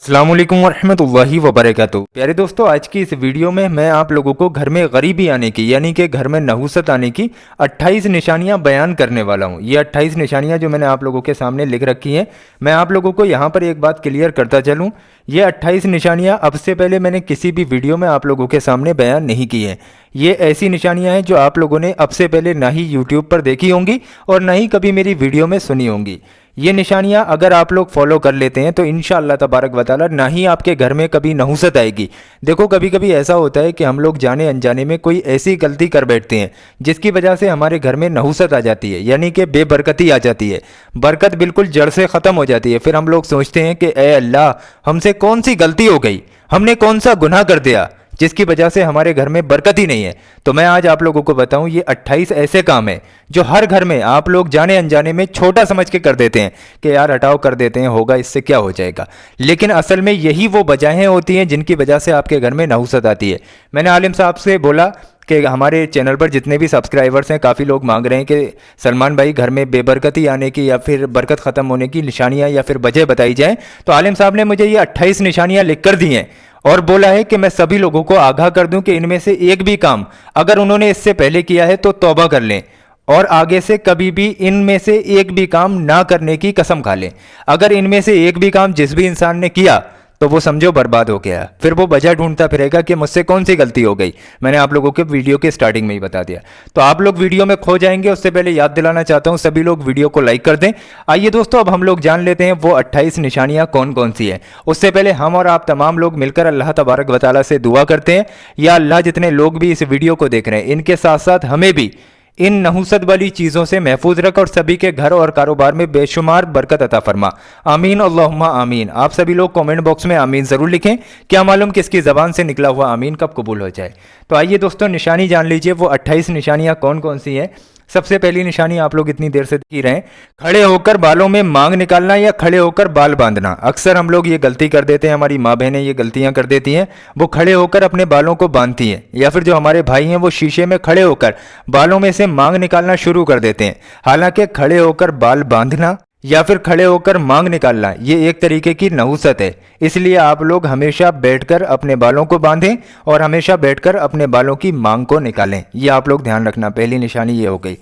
अस्सलामुअलैकुम वरहमतुल्लाहि वबरकातुहू। प्यारे दोस्तों, आज की इस वीडियो में मैं आप लोगों को घर में गरीबी आने की यानी कि घर में नहुसत आने की 28 निशानियां बयान करने वाला हूं। ये 28 निशानियां जो मैंने आप लोगों के सामने लिख रखी हैं, मैं आप लोगों को यहां पर एक बात क्लियर करता चलूं। ये 28 निशानियां अब से पहले मैंने किसी भी वीडियो में आप लोगों के सामने बयान नहीं की है। ये ऐसी निशानियां हैं जो आप लोगों ने अब से पहले ना ही यूट्यूब पर देखी होंगी और ना ही कभी मेरी वीडियो में सुनी होंगी। ये निशानियां अगर आप लोग फॉलो कर लेते हैं तो इंशाअल्लाह तबारक व तआला ना ही आपके घर में कभी नहुसत आएगी। देखो, कभी कभी ऐसा होता है कि हम लोग जाने अनजाने में कोई ऐसी गलती कर बैठते हैं जिसकी वजह से हमारे घर में नहुसत आ जाती है, यानी कि बेबरकती आ जाती है। बरकत बिल्कुल जड़ से ख़त्म हो जाती है। फिर हम लोग सोचते हैं कि ए अल्लाह, हमसे कौन सी गलती हो गई, हमने कौन सा गुनाह कर दिया जिसकी वजह से हमारे घर में बरकत ही नहीं है। तो मैं आज आप लोगों को बताऊं, ये 28 ऐसे काम हैं जो हर घर में आप लोग जाने अनजाने में छोटा समझ के कर देते हैं कि यार हटाओ, कर देते हैं, होगा, इससे क्या हो जाएगा। लेकिन असल में यही वो वजहें होती हैं जिनकी वजह से आपके घर में नहुसत आती है। मैंने आलिम साहब से बोला कि हमारे चैनल पर जितने भी सब्सक्राइबर्स हैं, काफ़ी लोग मांग रहे हैं कि सलमान भाई घर में बेबरकती आने की या फिर बरकत ख़त्म होने की निशानियां या फिर वजह बताई जाएं। तो आलिम साहब ने मुझे ये 28 निशानियां लिख कर दी हैं और बोला है कि मैं सभी लोगों को आगाह कर दूं कि इनमें से एक भी काम अगर उन्होंने इससे पहले किया है तो तौबा कर लें और आगे से कभी भी इनमें से एक भी काम ना करने की कसम खा लें। अगर इनमें से एक भी काम जिस भी इंसान ने किया तो वो समझो बर्बाद हो गया। फिर वो वजह ढूंढता फिरेगा कि मुझसे कौन सी गलती हो गई। मैंने आप लोगों के वीडियो के स्टार्टिंग में ही बता दिया। तो आप लोग वीडियो में खो जाएंगे, उससे पहले याद दिलाना चाहता हूं सभी लोग वीडियो को लाइक कर दें। आइए दोस्तों, अब हम लोग जान लेते हैं वो 28 निशानियां कौन कौन सी हैं। उससे पहले हम और आप तमाम लोग मिलकर अल्लाह तबारक व तआला से दुआ करते हैं, या अल्लाह जितने लोग भी इस वीडियो को देख रहे हैं इनके साथ साथ हमें भी इन नहुसत वाली चीज़ों से महफूज रख और सभी के घर और कारोबार में बेशुमार बरकत अता फरमा। आमीन अल्लाहुम्मा आमीन। आप सभी लोग कमेंट बॉक्स में आमीन ज़रूर लिखें। क्या मालूम किसकी ज़बान से निकला हुआ आमीन कब कबूल हो जाए। तो आइए दोस्तों, निशानी जान लीजिए वो 28 निशानियाँ कौन कौन सी हैं। सबसे पहली निशानी आप लोग इतनी देर से की रहे हैं, खड़े होकर बालों में मांग निकालना या खड़े होकर बाल बांधना। अक्सर हम लोग ये गलती कर देते हैं, हमारी माँ बहनें ये गलतियां कर देती हैं, वो खड़े होकर अपने बालों को बांधती हैं, या फिर जो हमारे भाई हैं वो शीशे में खड़े होकर बालों में से मांग निकालना शुरू कर देते हैं। हालांकि खड़े होकर बाल बांधना या फिर खड़े होकर मांग निकालना ये एक तरीके की नहुसत है। इसलिए आप लोग हमेशा बैठकर अपने बालों को बांधें और हमेशा बैठकर अपने बालों की मांग को निकालें। ये आप लोग ध्यान रखना। पहली निशानी ये हो गई।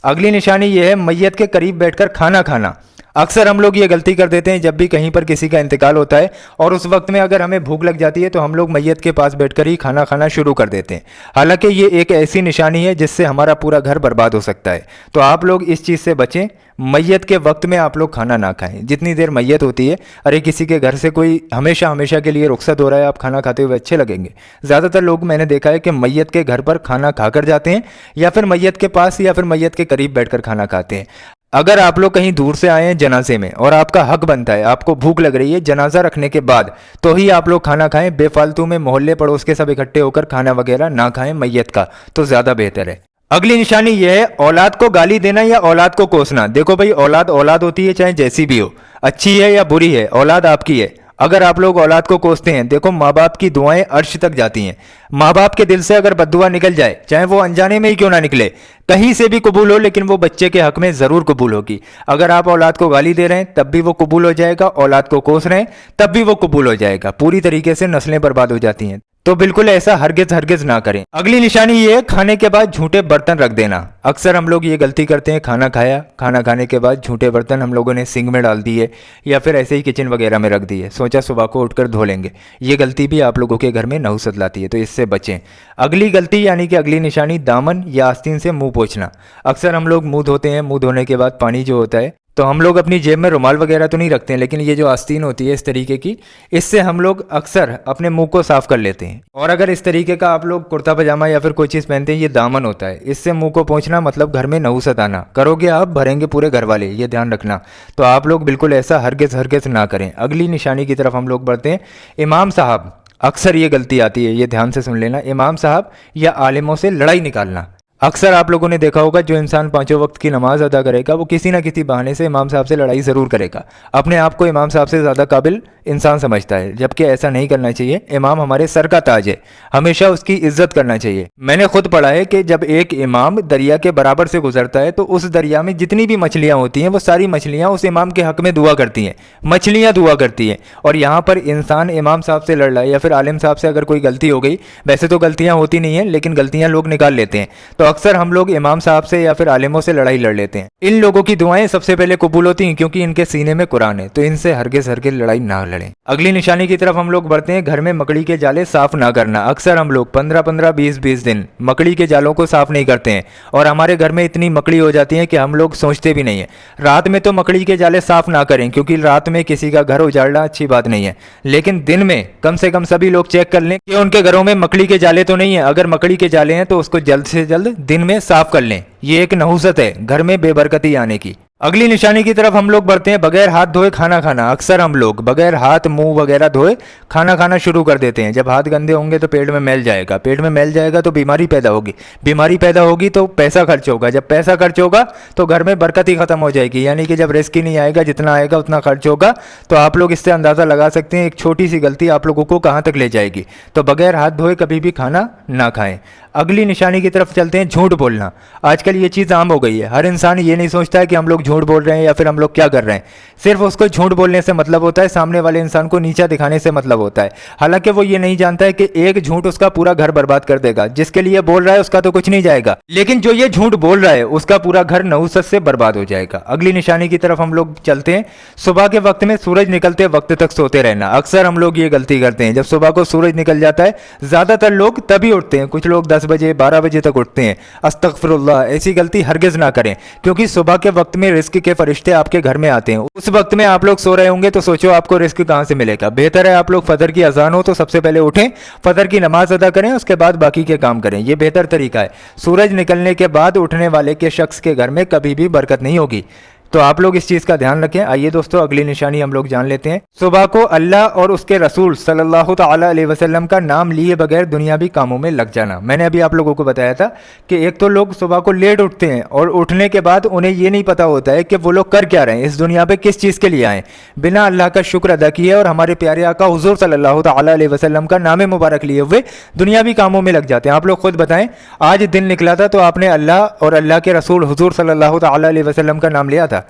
अगली निशानी ये है मैयत के करीब बैठकर खाना खाना। अक्सर हम लोग ये गलती कर देते हैं, जब भी कहीं पर किसी का इंतकाल होता है और उस वक्त में अगर हमें भूख लग जाती है तो हम लोग मैयत के पास बैठकर ही खाना खाना शुरू कर देते हैं। हालांकि ये एक ऐसी निशानी है जिससे हमारा पूरा घर बर्बाद हो सकता है। तो आप लोग इस चीज़ से बचें। मैयत के वक्त में आप लोग खाना ना खाएं। जितनी देर मैयत होती है, अरे किसी के घर से कोई हमेशा हमेशा के लिए रुखसत हो रहा है, आप खाना खाते हुए अच्छे लगेंगे। ज़्यादातर लोग मैंने देखा है कि मैयत के घर पर खाना खाकर जाते हैं या फिर मैयत के पास या फिर मैयत के करीब बैठकर खाना खाते हैं। अगर आप लोग कहीं दूर से आए हैं जनाजे में और आपका हक बनता है, आपको भूख लग रही है जनाजा रखने के बाद, तो ही आप लोग खाना खाएं। बेफालतू में मोहल्ले पड़ोस के सब इकट्ठे होकर खाना वगैरह ना खाएं मैयत का, तो ज़्यादा बेहतर है। अगली निशानी यह है औलाद को गाली देना या औलाद को कोसना। देखो भाई, औलाद औलाद होती है, चाहे जैसी भी हो, अच्छी है या बुरी है, औलाद आपकी है। अगर आप लोग औलाद को कोसते हैं, देखो माँ बाप की दुआएं अर्श तक जाती हैं। माँ बाप के दिल से अगर बद्दुआ निकल जाए, चाहे वो अनजाने में ही क्यों ना निकले, कहीं से भी कबूल हो, लेकिन वो बच्चे के हक में ज़रूर कबूल होगी। अगर आप औलाद को गाली दे रहे हैं तब भी वो कबूल हो जाएगा, औलाद को कोस रहे हैं तब भी वो कबूल हो जाएगा। पूरी तरीके से नस्लें बर्बाद हो जाती हैं। तो बिल्कुल ऐसा हरगिज हरगिज ना करें। अगली निशानी ये है खाने के बाद झूठे बर्तन रख देना। अक्सर हम लोग ये गलती करते हैं, खाना खाया, खाना खाने के बाद झूठे बर्तन हम लोगों ने सिंक में डाल दिए या फिर ऐसे ही किचन वगैरह में रख दिए, सोचा सुबह को उठकर धो लेंगे। ये गलती भी आप लोगों के घर में नहुसत लाती है, तो इससे बचें। अगली गलती यानी कि अगली निशानी दामन या आस्तीन से मुंह पोंछना। अक्सर हम लोग मुंह धोते हैं, मुंह धोने के बाद पानी जो होता है, तो हम लोग अपनी जेब में रुमाल वगैरह तो नहीं रखते हैं, लेकिन ये जो आस्तीन होती है इस तरीके की, इससे हम लोग अक्सर अपने मुंह को साफ कर लेते हैं। और अगर इस तरीके का आप लोग कुर्ता पजामा या फिर कोई चीज़ पहनते हैं, ये दामन होता है, इससे मुंह को पोंछना मतलब घर में नहुसत आना। करोगे आप, भरेंगे पूरे घर वाले, ये ध्यान रखना। तो आप लोग बिल्कुल ऐसा हरगिज हरगिज ना करें। अगली निशानी की तरफ हम लोग बढ़ते हैं। इमाम साहब, अक्सर ये गलती आती है, ये ध्यान से सुन लेना। इमाम साहब या आलिमों से लड़ाई निकालना। अक्सर आप लोगों ने देखा होगा जो इंसान पांचों वक्त की नमाज अदा करेगा वो किसी ना किसी बहाने से इमाम साहब से लड़ाई ज़रूर करेगा। अपने आप को इमाम साहब से ज़्यादा काबिल इंसान समझता है, जबकि ऐसा नहीं करना चाहिए। इमाम हमारे सर का ताज है, हमेशा उसकी इज्जत करना चाहिए। मैंने खुद पढ़ा है कि जब एक इमाम दरिया के बराबर से गुजरता है तो उस दरिया में जितनी भी मछलियाँ होती हैं वो सारी मछलियाँ उस इमाम के हक में दुआ करती हैं, मछलियाँ दुआ करती हैं। और यहाँ पर इंसान इमाम साहब से लड़ रहा है या फिर आलिम साहब से अगर कोई गलती हो गई, वैसे तो गलतियाँ होती नहीं हैं लेकिन गलतियाँ लोग निकाल लेते हैं, तो अक्सर हम लोग इमाम साहब से या फिर आलिमों से लड़ाई लड़ लेते हैं। इन लोगों की दुआएं सबसे पहले कबूल होती हैं क्योंकि इनके सीने में कुरान है, तो इनसे हरगिज़ हरगिज़ लड़ाई ना लड़ें। अगली निशानी की तरफ हम लोग बढ़ते हैं, घर में मकड़ी के जाले साफ ना करना। अक्सर हम लोग 15-15, 20-20 दिन मकड़ी के जालों को साफ नहीं करते हैं और हमारे घर में इतनी मकड़ी हो जाती है कि हम लोग सोचते भी नहीं है। रात में तो मकड़ी के जाले साफ ना करें क्योंकि रात में किसी का घर उजाड़ना अच्छी बात नहीं है, लेकिन दिन में कम से कम सभी लोग चेक कर लें कि उनके घरों में मकड़ी के जाले तो नहीं है। अगर मकड़ी के जाले हैं तो उसको जल्द से जल्द दिन में साफ कर लें। ये एक नहुसत है घर में बेबरकती आने की। अगली निशानी की तरफ हम लोग बढ़ते हैं, बगैर हाथ धोए खाना खाना। अक्सर हम लोग बगैर हाथ मुंह वगैरह धोए खाना खाना शुरू कर देते हैं। जब हाथ गंदे होंगे तो पेट में मैल जाएगा, पेट में मैल जाएगा तो बीमारी पैदा होगी, बीमारी पैदा होगी तो पैसा खर्च होगा, जब पैसा खर्च होगा तो घर में बरकत ही खत्म हो जाएगी। यानी कि जब रिस्क ही नहीं आएगा, जितना आएगा उतना खर्च होगा। तो आप लोग इससे अंदाज़ा लगा सकते हैं एक छोटी सी गलती आप लोगों को कहाँ तक ले जाएगी। तो बगैर हाथ धोए कभी भी खाना ना खाएं। अगली निशानी की तरफ चलते हैं, झूठ बोलना। आजकल ये चीज़ आम हो गई है, हर इंसान ये नहीं सोचता है कि हम लोग झूठ बोल रहे हैं या फिर हम लोग क्या कर रहे हैं। सिर्फ उसको झूठ बोलने से मतलब होता है, सामने वाले इंसान को नीचा दिखाने से मतलब होता है। हालांकि वो ये नहीं जानता है कि एक झूठ उसका पूरा घर बर्बाद कर देगा। जिसके लिए बोल रहा है उसका तो कुछ नहीं जाएगा, लेकिन जो ये झूठ बोल रहा है उसका पूरा घर नहुसत से बर्बाद हो जाएगा। अगली निशानी की तरफ हम लोग चलते हैं, सुबह के वक्त में सूरज निकलते वक्त तक सोते रहना। अक्सर हम लोग ये गलती करते हैं, जब सुबह को सूरज निकल जाता है ज़्यादातर लोग तभी उठते हैं, कुछ लोग 10 बजे 12 बजे तक उठते हैं। अस्तगफिरुल्लाह, ऐसी गलती हरगिज़ ना करें क्योंकि सुबह के वक्त में रिस्क के फरिश्ते आपके घर में आते हैं। उस वक्त में आप लोग सो रहे होंगे तो सोचो आपको रिस्क कहां से मिलेगा। बेहतर है आप लोग फजर की अजान हो तो सबसे पहले उठें, फजर की नमाज अदा करें, उसके बाद बाकी के काम करें। यह बेहतर तरीका है। सूरज निकलने के बाद उठने वाले के शख्स के घर में कभी भी बरकत नहीं होगी, तो आप लोग इस चीज़ का ध्यान रखें। आइए दोस्तों अगली निशानी हम लोग जान लेते हैं। सुबह को अल्लाह और उसके रसूल सल्लल्लाहु ताला अलैहि वसल्लम का नाम लिए बगैर दुनियावी कामों में लग जाना। मैंने अभी आप लोगों को बताया था कि एक तो लोग सुबह को लेट उठते हैं और उठने के बाद उन्हें ये नहीं पता होता है कि वो लोग कर क्या रहे हैं, इस दुनिया पर किस चीज़ के लिए आए। बिना अल्लाह का शुक्र अदा किए और हमारे प्यारे आका हुजूर सल्लल्लाहु ताला अलैहि वसल्लम का नाम मुबारक लिए हुए दुनियावी कामों में लग जाते हैं। आप लोग खुद बताएं, आज दिन निकला था तो आपने अल्लाह और अल्लाह के रसूल हुजूर सल्लल्लाहु ताला अलैहि वसल्लम का नाम लिया था?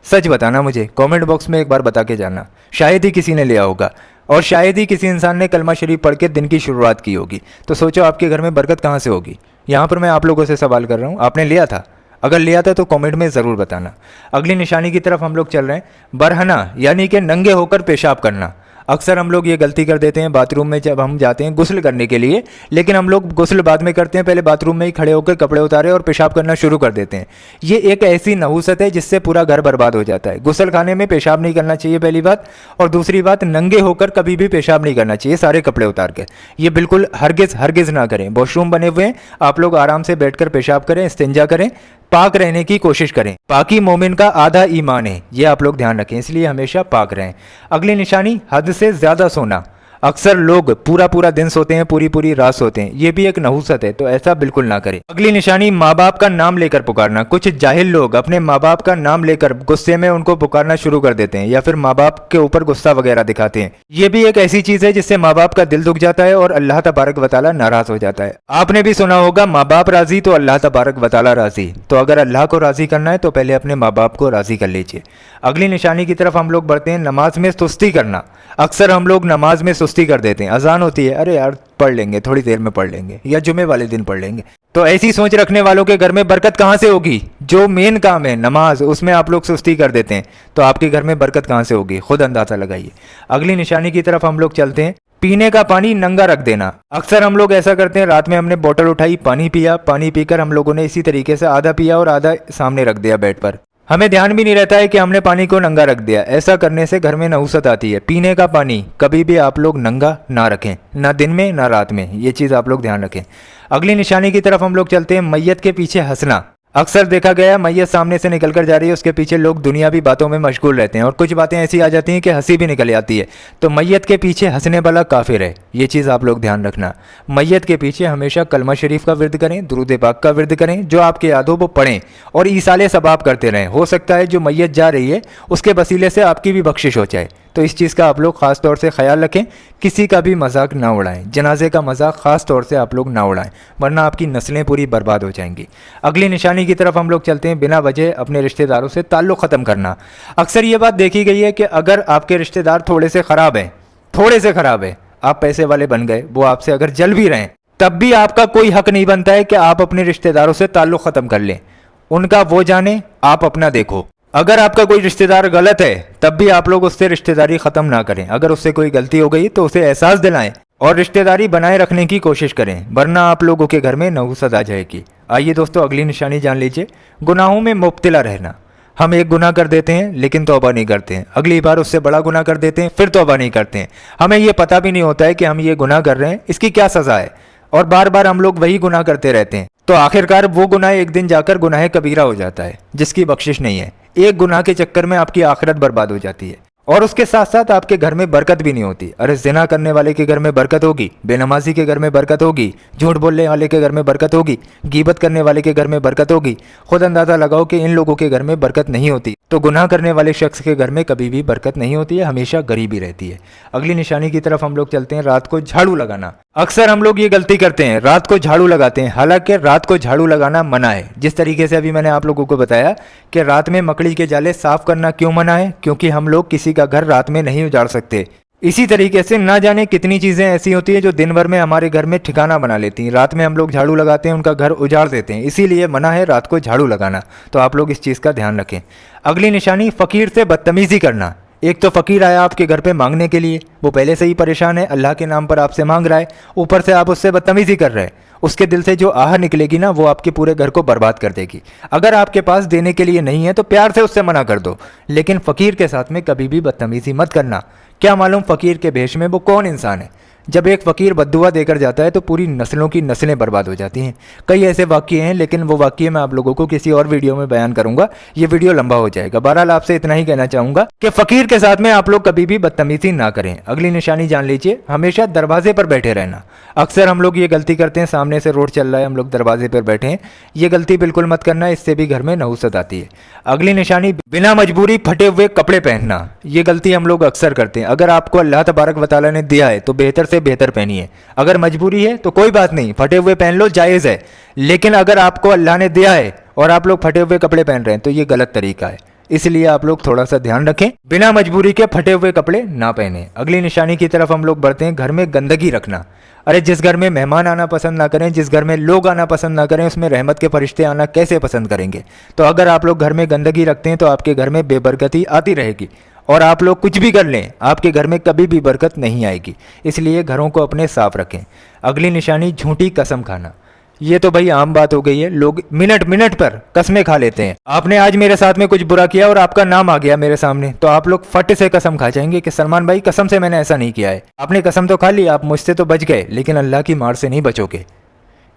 सच बताना मुझे, कमेंट बॉक्स में एक बार बता के जाना। शायद ही किसी ने लिया होगा और शायद ही किसी इंसान ने कलमा शरीफ पढ़ के दिन की शुरुआत की होगी। तो सोचो आपके घर में बरकत कहाँ से होगी। यहाँ पर मैं आप लोगों से सवाल कर रहा हूँ, आपने लिया था? अगर लिया था तो कमेंट में ज़रूर बताना। अगली निशानी की तरफ हम लोग चल रहे हैं, बरहना यानी कि नंगे होकर पेशाब करना। अक्सर हम लोग ये गलती कर देते हैं बाथरूम में जब हम जाते हैं गुस्ल करने के लिए, लेकिन हम लोग गुस्ल बाद में करते हैं, पहले बाथरूम में ही खड़े होकर कपड़े उतारे और पेशाब करना शुरू कर देते हैं। ये एक ऐसी नहुसत है जिससे पूरा घर बर्बाद हो जाता है। गुस्ल खाने में पेशाब नहीं करना चाहिए पहली बात, और दूसरी बात नंगे होकर कभी भी पेशाब नहीं करना चाहिए सारे कपड़े उतार के। ये बिल्कुल हरगिज़ हरगिज़ ना करें। वॉशरूम बने हुए हैं, आप लोग आराम से बैठकर पेशाब करें, इस्तिंजा करें, पाक रहने की कोशिश करें। पाकी मोमिन का आधा ईमान है, ये आप लोग ध्यान रखें, इसलिए हमेशा पाक रहें। अगली निशानी, हद से ज़्यादा सोना। अक्सर लोग पूरा पूरा दिन सोते हैं, पूरी पूरी रात सोते हैं, ये भी एक नहुसत है, तो ऐसा बिल्कुल ना करें। अगली निशानी, माँ बाप का नाम लेकर पुकारना। कुछ जाहिल लोग अपने माँ बाप का नाम लेकर गुस्से में उनको पुकारना शुरू कर देते हैं या फिर माँ बाप के ऊपर गुस्सा वगैरह दिखाते हैं। ये भी एक ऐसी चीज़ है जिससे माँ बाप का दिल दुख जाता है और अल्लाह तबारक व तआला नाराज़ हो जाता है। आपने भी सुना होगा, माँ बाप राज़ी तो अल्लाह तबारक व तआला राज़ी। तो अगर अल्लाह को राज़ी करना है तो पहले अपने माँ बाप को राज़ी कर लीजिए। अगली निशानी की तरफ हम लोग बढ़ते हैं, नमाज में सुस्ती करना। अक्सर हम लोग नमाज में सुस्ती कर देते हैं। अजान होती है, अरे यार पढ़ लेंगे, थोड़ी देर में पढ़ लेंगे, या जुमे वाले दिन पढ़ लेंगे। तो ऐसी सोच रखने वालों के घर में बरकत कहाँ से होगी? जो मेन काम है नमाज, उसमें आप लोग सुस्ती कर देते हैं, तो आपके घर में बरकत कहाँ से होगी? खुद अंदाजा लगाइए। अगली निशानी की तरफ हम लोग चलते हैं, पीने का पानी नंगा रख देना। अक्सर हम लोग ऐसा करते हैं, रात में हमने बोतल उठाई, पानी पिया, पानी पीकर हम लोगों ने इसी तरीके से आधा पिया और आधा सामने रख दिया बेड पर। हमें ध्यान भी नहीं रहता है कि हमने पानी को नंगा रख दिया। ऐसा करने से घर में नहुसत आती है। पीने का पानी कभी भी आप लोग नंगा ना रखें, ना दिन में ना रात में, ये चीज़ आप लोग ध्यान रखें। अगली निशानी की तरफ हम लोग चलते हैं, मैयत के पीछे हंसना। अक्सर देखा गया है मैयत सामने से निकल कर जा रही है, उसके पीछे लोग दुनियावी बातों में मशगूल रहते हैं और कुछ बातें ऐसी आ जाती हैं कि हंसी भी निकल आती है। तो मैयत के पीछे हंसने वाला काफिर है, ये चीज़ आप लोग ध्यान रखना। मैयत के पीछे हमेशा कलमा शरीफ का विर्द करें, दुरूद पाक का विर्द करें, जो आपके याद हो वो पढ़ें और ईसाले सबाब करते रहें। हो सकता है जो मैयत जा रही है उसके वसीले से आपकी भी बख्शिश हो जाए। तो इस चीज़ का आप लोग ख़ास तौर से ख्याल रखें, किसी का भी मजाक ना उड़ाएं, जनाजे का मजाक ख़ास तौर से आप लोग ना उड़ाएं, वरना आपकी नस्लें पूरी बर्बाद हो जाएंगी। अगली निशानी की तरफ हम लोग चलते हैं, बिना वजह अपने रिश्तेदारों से ताल्लुक़ ख़त्म करना। अक्सर ये बात देखी गई है कि अगर आपके रिश्तेदार थोड़े से ख़राब हैं, आप पैसे वाले बन गए, वो आपसे अगर जल भी रहे हैं, तब भी आपका कोई हक नहीं बनता है कि आप अपने रिश्तेदारों से ताल्लुक़ ख़त्म कर लें। उनका वो जाने, आप अपना देखो। अगर आपका कोई रिश्तेदार गलत है तब भी आप लोग उससे रिश्तेदारी ख़त्म ना करें। अगर उससे कोई गलती हो गई तो उसे एहसास दिलाएं और रिश्तेदारी बनाए रखने की कोशिश करें, वरना आप लोगों के घर में नहुसत आ जाएगी। आइए दोस्तों अगली निशानी जान लीजिए, गुनाहों में मुब्तला रहना। हम एक गुनाह कर देते हैं लेकिन तौबा नहीं करते हैं, अगली बार उससे बड़ा गुनाह कर देते हैं, फिर तौबा नहीं करते हैं। हमें ये पता भी नहीं होता है कि हम ये गुनाह कर रहे हैं, इसकी क्या सज़ा है, और बार बार हम लोग वही गुनाह करते रहते हैं। तो आखिरकार वो गुनाह एक दिन जाकर गुनाह कबीरा हो जाता है, जिसकी बख्शिश नहीं है। एक गुनाह के चक्कर में आपकी आखिरत बर्बाद हो जाती है और उसके साथ साथ आपके घर में बरकत भी नहीं होती। अरे जिना करने वाले के घर में बरकत होगी, बेनमाजी के घर में बरकत होगी, झूठ बोलने वाले के घर में बरकत होगी, गीबत करने वाले के घर में बरकत होगी। खुद अंदाज़ा लगाओ कि इन लोगों के घर में बरकत नहीं होती, तो गुनाह करने वाले शख्स के घर में कभी भी बरकत नहीं होती है, हमेशा गरीबी रहती है। अगली निशानी की तरफ हम लोग चलते हैं, रात को झाड़ू लगाना। अक्सर हम लोग ये गलती करते हैं, रात को झाड़ू लगाते हैं, हालांकि रात को झाड़ू लगाना मना है। जिस तरीके से अभी मैंने आप लोगों को बताया कि रात में मकड़ी के जाले साफ करना क्यों मना है, क्योंकि हम लोग किसी का घर रात में नहीं उजाड़ सकते। इसी तरीके से ना जाने कितनी चीज़ें ऐसी होती हैं जो दिन भर में हमारे घर में ठिकाना बना लेती हैं, रात में हम लोग झाड़ू लगाते हैं उनका घर उजाड़ देते हैं, इसीलिए मना है रात को झाड़ू लगाना। तो आप लोग इस चीज़ का ध्यान रखें। अगली निशानी, फ़कीर से बदतमीज़ी करना। एक तो फ़कीर आया आपके घर पे मांगने के लिए, वो पहले से ही परेशान है, अल्लाह के नाम पर आपसे मांग रहा है, ऊपर से आप उससे बदतमीज़ी कर रहे हैं। उसके दिल से जो आह निकलेगी ना, वो आपके पूरे घर को बर्बाद कर देगी। अगर आपके पास देने के लिए नहीं है तो प्यार से उससे मना कर दो, लेकिन फ़कीर के साथ में कभी भी बदतमीज़ी मत करना। क्या मालूम फ़कीर के भेष में वो कौन इंसान है। जब एक फ़कीर बद्दुआ देकर जाता है तो पूरी नस्लों की नस्लें बर्बाद हो जाती हैं। कई ऐसे वाक़ये हैं, लेकिन वो वाक़ये मैं आप लोगों को किसी और वीडियो में बयान करूंगा, ये वीडियो लंबा हो जाएगा। बहरहाल आपसे इतना ही कहना चाहूँगा कि फ़कीर के साथ में आप लोग कभी भी बदतमीज़ी ना करें। अगली निशानी जान लीजिए, हमेशा दरवाजे पर बैठे रहना। अक्सर हम लोग ये गलती करते हैं, सामने से रोड चल रहा है, हम लोग दरवाजे पर बैठे हैं, ये गलती बिल्कुल मत करना, इससे भी घर में नहुसत आती है। अगली निशानी, बिना मजबूरी फटे हुए कपड़े पहनना। ये गलती हम लोग अक्सर करते हैं। अगर आपको अल्लाह तबारक व तआला ने दिया है तो बेहतर से बेहतर पहनिए। अगर मजबूरी है तो कोई बात नहीं, फटे हुए पहन लो, जायज़ है। लेकिन अगर आपको अल्लाह ने दिया है और आप लोग फटे हुए कपड़े पहन रहे हैं तो ये गलत तरीका है, इसलिए आप लोग थोड़ा सा ध्यान रखें, बिना मजबूरी के फटे हुए कपड़े ना पहने। अगली निशानी की तरफ हम लोग बढ़ते हैं, घर में गंदगी रखना। अरे जिस घर में मेहमान आना पसंद ना करें, जिस घर में लोग आना पसंद ना करें, उसमें रहमत के फरिश्ते आना कैसे पसंद करेंगे। तो अगर आप लोग घर में गंदगी रखते हैं तो आपके घर में बेबरकती आती रहेगी, और आप लोग कुछ भी कर लें आपके घर में कभी भी बरकत नहीं आएगी। इसलिए घरों को अपने साफ रखें। अगली निशानी, झूठी कसम खाना। ये तो भाई आम बात हो गई है, लोग मिनट मिनट पर कस्में खा लेते हैं। आपने आज मेरे साथ में कुछ बुरा किया और आपका नाम आ गया मेरे सामने, तो आप लोग फट से कसम खा जाएंगे कि सलमान भाई कसम से मैंने ऐसा नहीं किया है। आपने कसम तो खा ली, आप मुझसे तो बच गए, लेकिन अल्लाह की मार से नहीं बचोगे।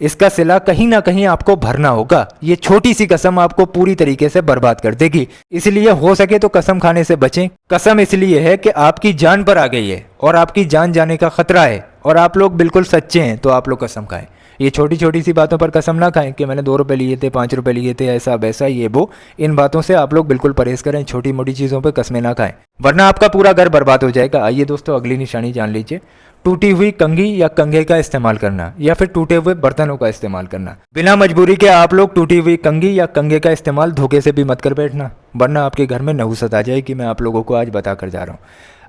इसका सिला कहीं ना कहीं आपको भरना होगा। ये छोटी सी कसम आपको पूरी तरीके से बर्बाद कर देगी, इसलिए हो सके तो कसम खाने से बचें। कसम इसलिए है कि आपकी जान पर आ गई है और आपकी जान जाने का खतरा है और आप लोग बिल्कुल सच्चे हैं, तो आप लोग कसम खाएं। ये छोटी छोटी सी बातों पर कसम ना खाएं कि मैंने 2 रुपये लिए थे, 5 रुपये लिए थे, ऐसा वैसा ये वो। इन बातों से आप लोग बिल्कुल परहेज करें, छोटी मोटी चीज़ों पर कस्में ना खाएं, वरना आपका पूरा घर बर्बाद हो जाएगा। आइए दोस्तों अगली निशानी जान लीजिए, टूटी हुई कंघी या कंघे का इस्तेमाल करना या फिर टूटे हुए बर्तनों का इस्तेमाल करना। बिना मजबूरी के आप लोग टूटी हुई कंघी या कंघे का इस्तेमाल धोखे से भी मत कर बैठना, वरना आपके घर में नहुसत आ जाएगी। मैं आप लोगों को आज बता कर जा रहा हूँ।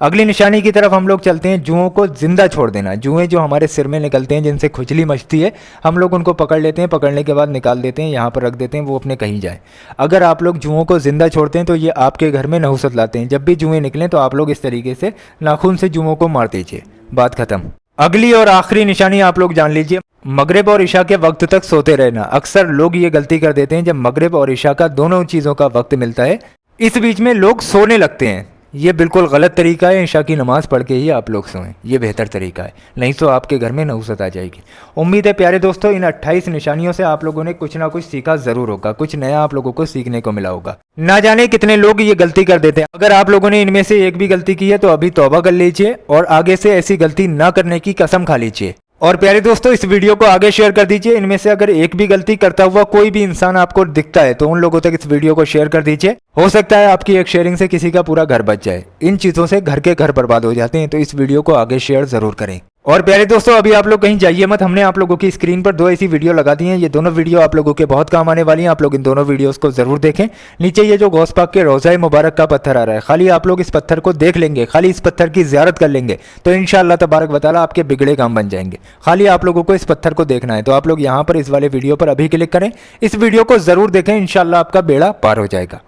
अगली निशानी की तरफ हम लोग चलते हैं, जुओं को जिंदा छोड़ देना। जुएं जो हमारे सिर में निकलते हैं, जिनसे खुजली मचती है, हम लोग उनको पकड़ लेते हैं, पकड़ने के बाद निकाल देते हैं, यहाँ पर रख देते हैं, वो अपने कहीं जाए। अगर आप लोग जुओं को जिंदा छोड़ते हैं तो ये आपके घर में नहुसत लाते हैं। जब भी जुएं निकलें तो आप लोग इस तरीके से नाखून से जुओं को मार दीजिए, बात खत्म। अगली और आखिरी निशानी आप लोग जान लीजिए, मगरिब और इशा के वक्त तक सोते रहना। अक्सर लोग ये गलती कर देते हैं, जब मगरिब और इशा का दोनों चीज़ों का वक्त मिलता है, इस बीच में लोग सोने लगते हैं। ये बिल्कुल गलत तरीका है। ईशा की नमाज़ पढ़ के ही आप लोग सोएं, ये बेहतर तरीका है, नहीं तो आपके घर में नहुसत आ जाएगी। उम्मीद है प्यारे दोस्तों इन 28 निशानियों से आप लोगों ने कुछ ना कुछ सीखा ज़रूर होगा, कुछ नया आप लोगों को सीखने को मिला होगा। ना जाने कितने लोग ये गलती कर देते हैं। अगर आप लोगों ने इनमें से एक भी गलती की है तो अभी तौबा कर लीजिए और आगे से ऐसी गलती ना करने की कसम खा लीजिए। और प्यारे दोस्तों इस वीडियो को आगे शेयर कर दीजिए। इनमें से अगर एक भी गलती करता हुआ कोई भी इंसान आपको दिखता है तो उन लोगों तक इस वीडियो को शेयर कर दीजिए। हो सकता है आपकी एक शेयरिंग से किसी का पूरा घर बच जाए। इन चीज़ों से घर के घर बर्बाद हो जाते हैं, तो इस वीडियो को आगे शेयर ज़रूर करें। और प्यारे दोस्तों अभी आप लोग कहीं जाइए मत, हमने आप लोगों की स्क्रीन पर 2 ऐसी वीडियो लगा दी हैं। ये दोनों वीडियो आप लोगों के बहुत काम आने वाली हैं। आप लोग इन दोनों वीडियोस को जरूर देखें। नीचे ये जो गौस पाक के रोज़ा मुबारक का पत्थर आ रहा है, खाली आप लोग इस पत्थर को देख लेंगे, खाली इस पत्थर की ज़ियारत कर लेंगे तो इंशाअल्लाह तबारक व तआला आपके बिगड़े काम बन जाएंगे। खाली आप लोगों को इस पत्थर को देखना है, तो आप लोग यहाँ पर इस वाले वीडियो पर अभी क्लिक करें, इस वीडियो को जरूर देखें, इंशाअल्लाह आपका बेड़ा पार हो जाएगा।